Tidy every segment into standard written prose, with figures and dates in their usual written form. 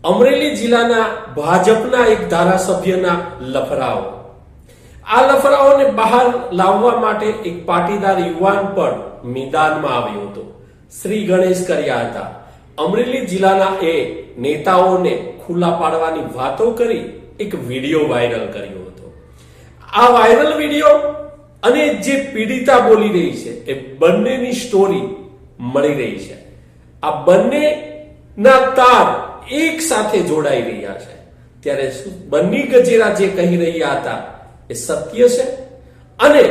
અમરેલી જિલ્લાના ભાજપના એક ધારાસભ્યના લફરાઓ. આ લફરાઓને બહાર લાવવા માટે એક પાટીદાર યુવાન પણ મેદાનમાં આવ્યો હતો. શ્રી ગણેશ કર્યા હતા. અમરેલી જિલ્લાના એ નેતાઓને ખુલ્લા પાડવાની વાતો કરી એક વિડીયો વાયરલ કર્યો હતો. આ વાયરલ વિડીયો અને જે પીડિતા બોલી રહી છે એ બંનેની સ્ટોરી મળી રહી છે. આ બંનેના તાર એક સાથે જોડાઈ રહ્યા છે. ત્યારે બન્ની ગજેરા જે કહી રહ્યા હતા એ સત્ય છે અને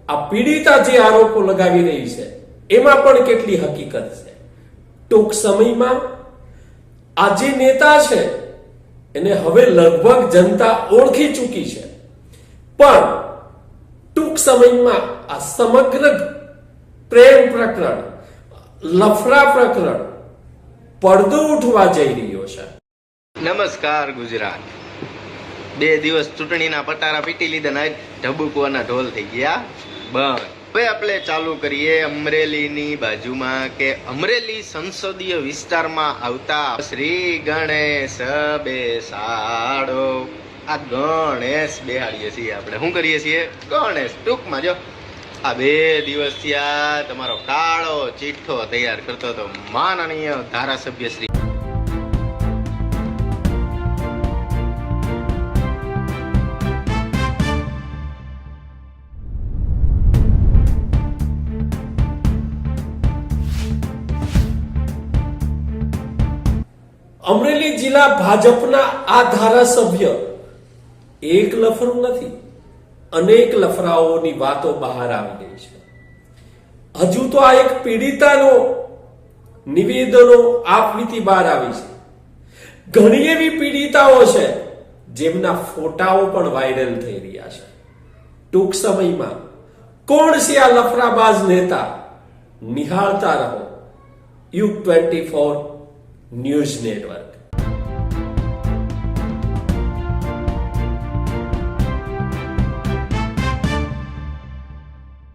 આ પીડિતા જે આરોપો લગાવી રહી છે એમાં પણ કેટલી હકીકત છે. ટૂંક સમયમાં આ જે નેતા છે એને હવે લગભગ જનતા ઓળખી ચૂકી છે, પણ ટૂંક સમયમાં આ સમગ્ર પ્રેમ પ્રકરણ, લફરા પ્રકરણ પડદો ઉઠવા જઈ રહ્યો છે. નમસ્કાર ગુજરાત. 2 દિવસ ચૂંટણીના પટારા પીટી લીધા ને ઢબુકવાના ઢોલ થઈ ગયા બંધ. હવે આપણે ચાલુ કરીએ અમરેલીની બાજુમાં કે અમરેલી સંસદીય વિસ્તારમાં આવતા શ્રી ગણેશ બેસાડો. આ ગણેશ બેહાડીએ છીએ આપણે. શું કરીએ છીએ? ગણેશ. ટૂંકમાં જો આ 2 દિવસ થયા તમારો કાળો ચિઠ્ઠો તૈયાર કરતો હતો માનનીય ધારાસભ્ય શ્રી. અમરેલી જિલ્લા ભાજપના આ ધારાસભ્ય એક લફરું નથી, અનેક લફરાઓની વાતો બહાર આવી રહી છે. હજુ તો આ એક પીડિતાનો નિવેદનો આપવીતી બહાર આવી છે. ઘણી એવી પીડિતાઓ છે જેમના ફોટાઓ પણ વાયરલ થઈ રહ્યા છે. ટૂંક સમયમાં કોણ છે આ લફરાબાજ નેતા? નિહાળતા રહો યુગ 24 ન્યૂઝ નેટવર્ક.